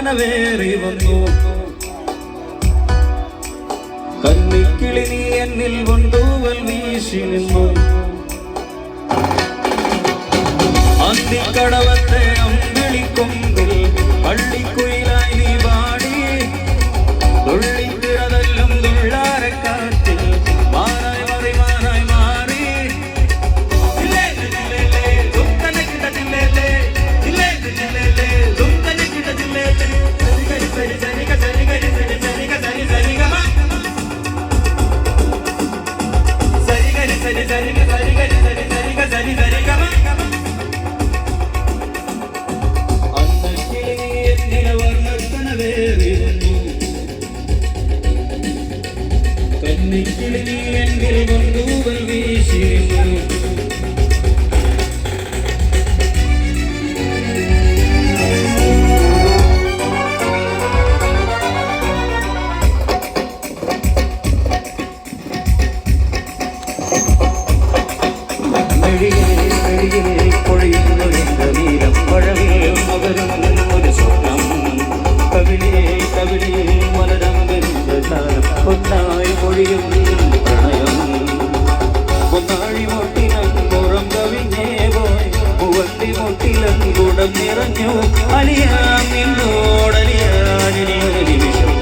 കനവേറി വന്നു കന്നിക്കിളി നീ എന്നിൽ കൊണ്ടൂവൽ വീശി നിന്നു അന്തിക്കടവത്തെ അമ്പിളിക്കൊമ്പിൽ പള്ളിക്കുയിലായി നീ പാടി തുള്ളിത്തിറതെല്ലും തുള്ളാരക്കാറ്റിൽ മാറായി മാറി മാറായി മാറി കന്നിക്കിളി നീ എന്നിൽ കൊണ്ടൂവൽ വീശിയിരുന്നു പൊഴിയുന്നു എന്റെ നീലം പഴവിൽ മകരും ഒരു സ്വപ്നം കവിളേ കവിളേ മലരം ഒന്നായി പൊഴിയും പ്രണയം ഒന്നാഴി മുട്ടിലും പുറം കവിഞ്ഞേ പോയി മുവത്തി മുട്ടിലും കൂടം നിറഞ്ഞു അലിയാം നിന്നോടലിയാനിയൊരു നിമിഷം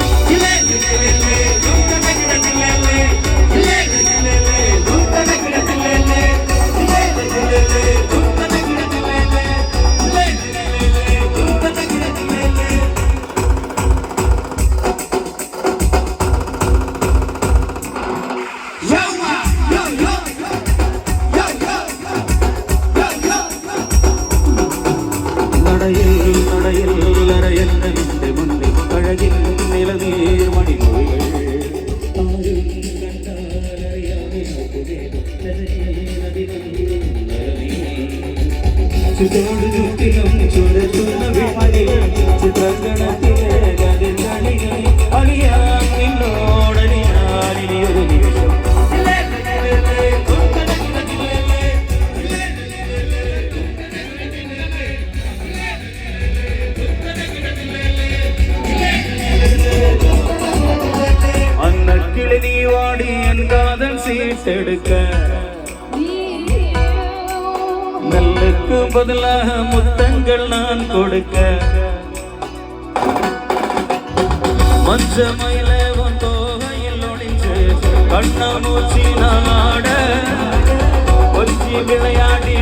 നടയന്റെ മുന്നിൽ കഴകിൽ നിലനീർ മണിമൊഴികൾ ചുറ്റോട് ചുറ്റിലും ചുരത്തുന്ന വിമണികൾ ചിത്രഗണത്തിലെ ഗതികളികൾ അലിയാം നിന്നോടലിയാനിയൊരു നിമിഷം അന്നക്കിളി നീ വാടി എൻ കാതൽ സീട്ടെടുക്ക நல்லுக்கு பதிலாக முத்தங்கள் நான் கொடுக்க மஞ்ச மயில உன் தோகையில் ஒளிஞ்சு கண்ண மூச்சி நான் ஆட கொஞ்சி விளையாடி